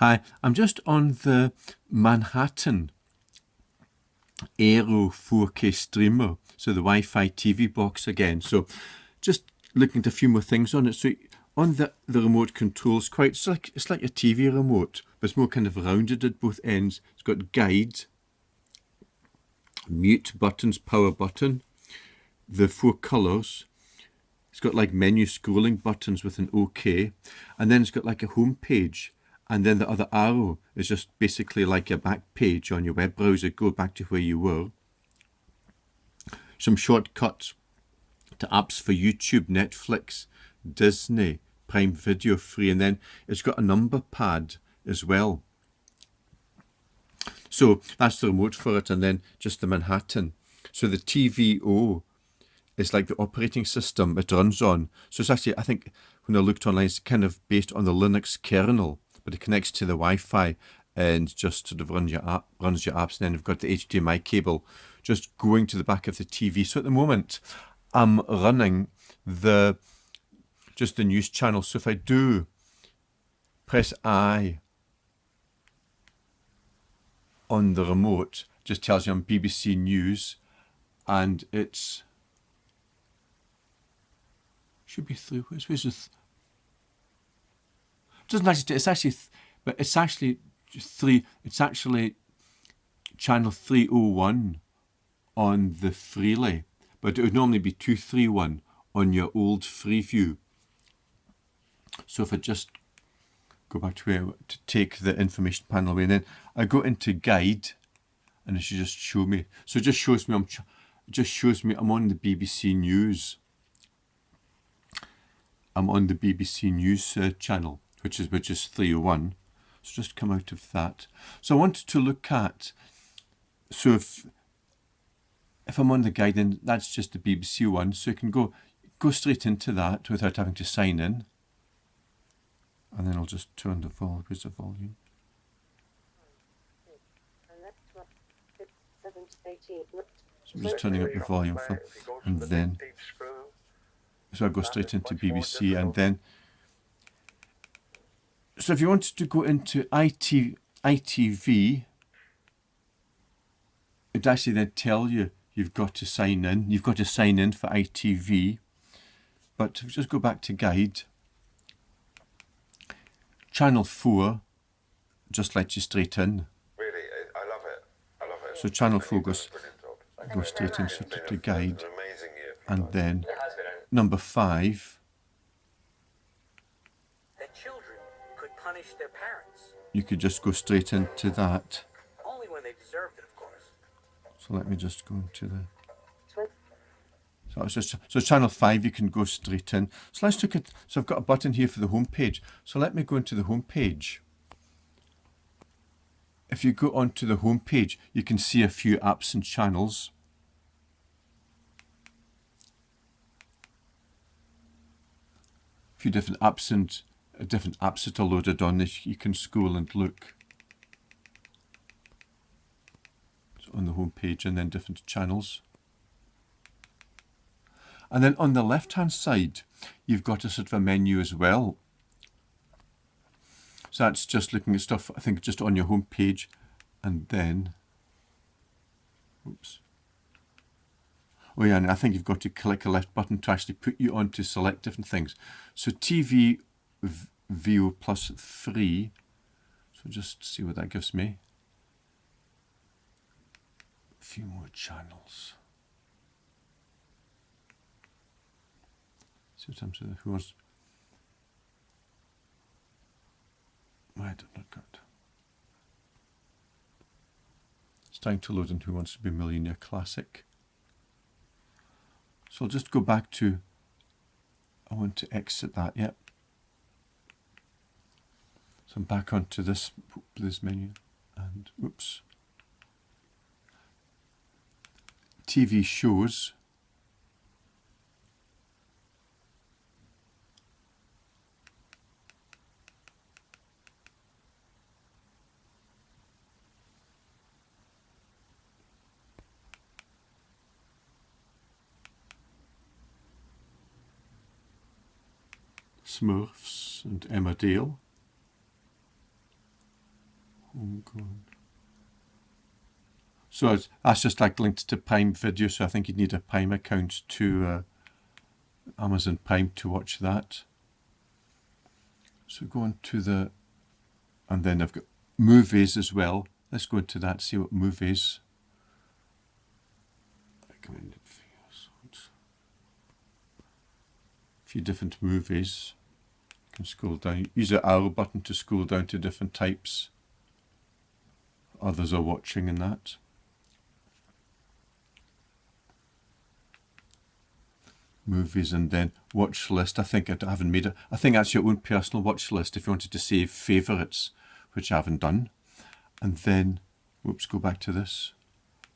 Hi, I'm just on the Manhattan Aero 4K streamer, so the Wi-Fi TV box again. So just looking at a few more things on it. So on the remote controls, it's like a TV remote, but it's more kind of rounded at both ends. It's got guide, mute buttons, power button, the 4 colours. It's got like menu scrolling buttons with an OK, and then it's got like a home page. And then the other arrow is just basically like a back page on your web browser. Go back to where you were. Some shortcuts to apps for YouTube, Netflix, Disney, Prime Video free. And then it's got a number pad as well. So that's the remote for it. And then just the Manhattan. So the TVO is like the operating system it runs on. So it's actually, I think when I looked online, it's kind of based on the Linux kernel, but it connects to the Wi-Fi and just sort of runs your apps. And then you've got the HDMI cable just going to the back of the TV. So at the moment, I'm running just the news channel. So if I do press I on the remote, it just tells you I'm BBC News, and it's should be through. Where's the? Doesn't actually. It's actually, but it's actually three. It's actually channel 301 on the Freely, but it would normally be 231 on your old Freeview. So if I just go back to where to take the information panel away, and then I go into guide, and it should just show me. So it just shows me I'm on the BBC News. I'm on the BBC News channel, which is 301. So just come out of that. So I wanted to look at, so if I'm on the guide, then that's just the BBC one. So you can go straight into that without having to sign in. And then I'll just turn the volume. Where's the volume? So I'm just turning up the volume and then, so I go straight into BBC, and then, so if you wanted to go into ITV, it'd actually then tell you you've got to sign in. You've got to sign in for ITV. But if you just go back to guide, channel 4 just lets you straight in. Really, I love it. I love it. So channel 4 goes straight in to guide, and then number 5. That children could punish their parents. You could just go straight into that. Only when they deserved it, of course. So let me just go into the. So it's just, so channel 5 you can go straight in. So let's look at. So I've got a button here for the home page. So let me go into the home page. If you go onto the home page, you can see a few apps and channels. A few different apps that are loaded on this. You can scroll and look. So on the home page, and then different channels. And then on the left-hand side, you've got a sort of a menu as well. So that's just looking at stuff, I think, just on your home page. And then, oops. Oh yeah, and I think you've got to click a left button to actually put you on to select different things. So TV VO plus 3. So just see what that gives me. A few more channels. See what I'm saying? Who wants? I don't know. God. It's time to load in Who Wants to Be a Millionaire Classic. So I'll just go back to. I want to exit that. Yep. So I'm back onto this menu, and oops. TV shows. Smurfs and Emmerdale. Homegrown. So that's just like linked to Prime Video, so I think you'd need a Prime account to Amazon Prime to watch that. So go on to the, and then I've got movies as well. Let's go into that, see what movies. Recommended videos. A few different movies. You can scroll down. Use the arrow button to scroll down to different types. Others are watching in that. Movies, and then watch list. I think I haven't made it. I think that's your own personal watch list if you wanted to save favourites, which I haven't done. And then, whoops, go back to this.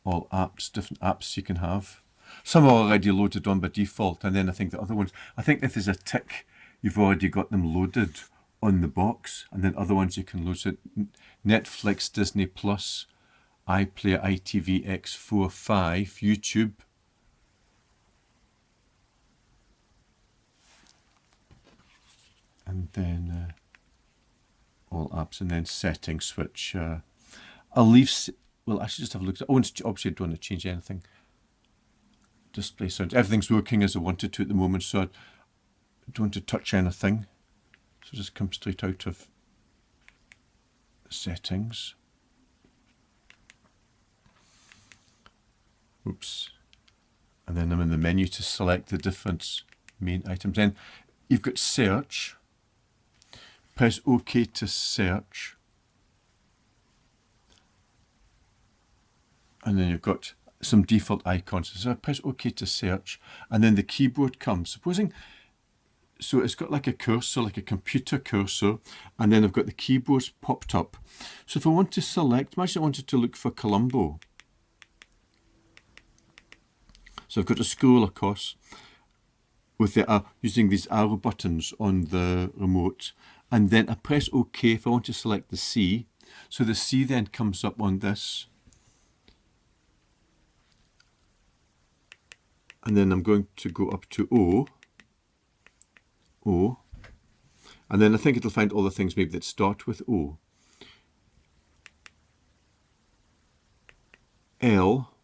All apps, different apps you can have. Some are already loaded on by default, and then I think the other ones, I think if there's a tick, you've already got them loaded on the box, and then other ones you can load. So Netflix, Disney Plus, iPlayer, ITV, X4, 5, YouTube. And then all apps, and then settings, which I'll leave. Well, I should just have a look at. Oh, obviously I don't want to change anything. Display sound. Everything's working as I wanted to at the moment, so I don't want to touch anything. So just come straight out of settings. Oops. And then I'm in the menu to select the different main items. Then you've got search. Press OK to search. And then you've got some default icons. So I press OK to search, and then the keyboard comes. Supposing, so it's got like a cursor, like a computer cursor, and then I've got the keyboards popped up. So if I want to select, imagine I wanted to look for Colombo. So I've got to scroll across with the using these arrow buttons on the remote, and then I press OK if I want to select the C. So the C then comes up on this. And then I'm going to go up to O, and then I think it'll find all the things maybe that start with O. L,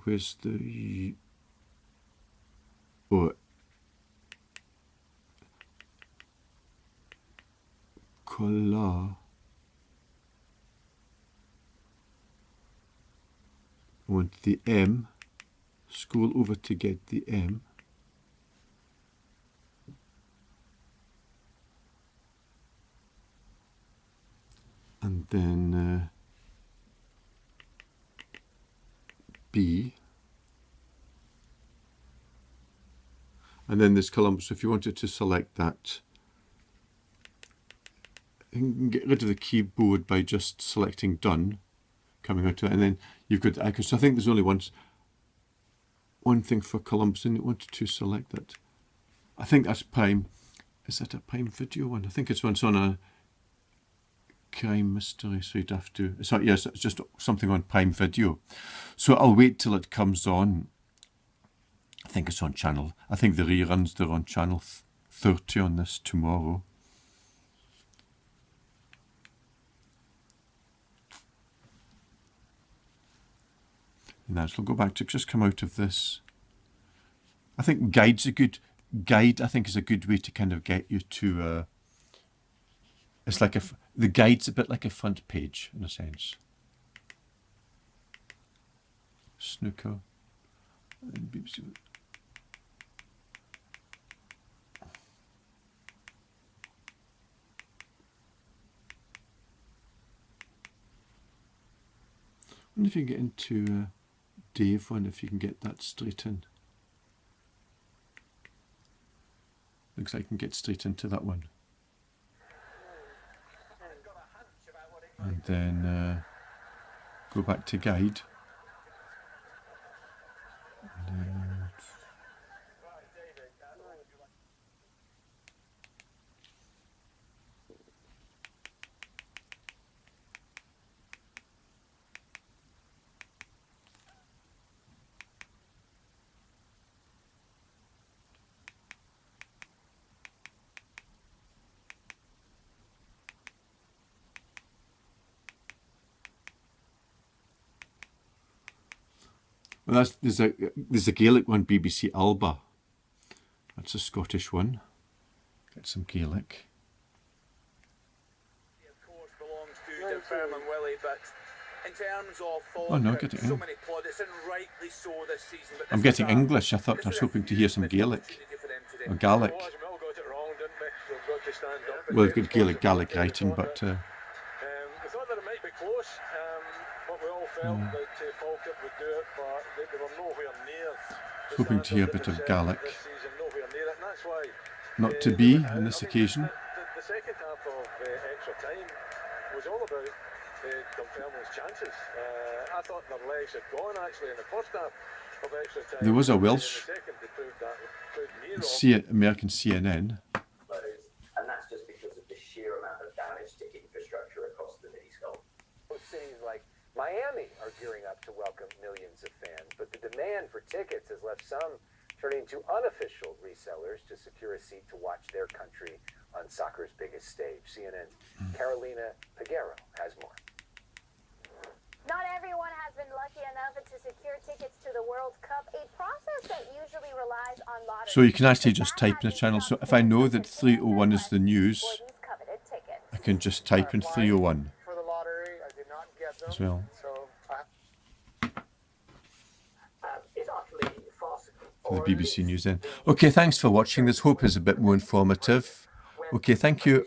where's the O? Color. I want the M. Scroll over to get the M. And then B. And then there's Columbus. So if you wanted to select that, you can get rid of the keyboard by just selecting done, coming out to it, and then you've got the icons. So I think there's only one thing for Columbus, and you wanted to select that. I think that's Prime. Is that a Prime Video one? I think it's on a crime mystery, so you'd have to. So yes, it's just something on Prime Video. So I'll wait till it comes on. I think it's on channel. I think the reruns, they're on channel 30 on this tomorrow. Now, so we'll go back to just come out of this. I think guide's a good guide. I think is a good way to kind of get you to. It's like the guide's a bit like a front page in a sense. Snooker and BBC. I wonder if you can get into Dave one, if you can get that straight in. Looks like I can get straight into that one. And then go back to guide. Well, there's a Gaelic one, BBC Alba. That's a Scottish one. Get some Gaelic. Of course, belongs to Dunfermline Willie, but in terms of Oh no, getting so many plaudits, and rightly so this season. But I'm getting English. I thought I was hoping to hear some Gaelic or Gaelic. Well, got it wrong, didn't we? We've got to stand up. Well, we've got Gaelic writing, but we thought that it might be close, but we all felt that Falkirk would do it, but they were nowhere near. hoping to hear a bit of Gaelic. This season, nowhere near it, and that's why. Not to be on this occasion. The second half of extra time was all about Dunfermline's chances. I thought their legs had gone actually in the first half of extra time. There was a Welsh In the second, they proved near American CNN. And that's just because of the sheer amount of damage to infrastructure across the Mid-East. Cities like Miami are gearing up to welcome millions of fans, but the demand for tickets has left some turning to unofficial resellers to secure a seat to watch their country on soccer's biggest stage. CNN's Carolina Peguero has more. Not everyone has been lucky enough to secure tickets to the World Cup, a process that usually relies on lottery. So you can actually just type in a channel. So if I know that 301 is the news, I can just type in 301 For the lottery, I did not get them. as well. So It's utterly farcical. For the BBC News then. Okay, thanks for watching. This hope is a bit more informative. Okay, thank you.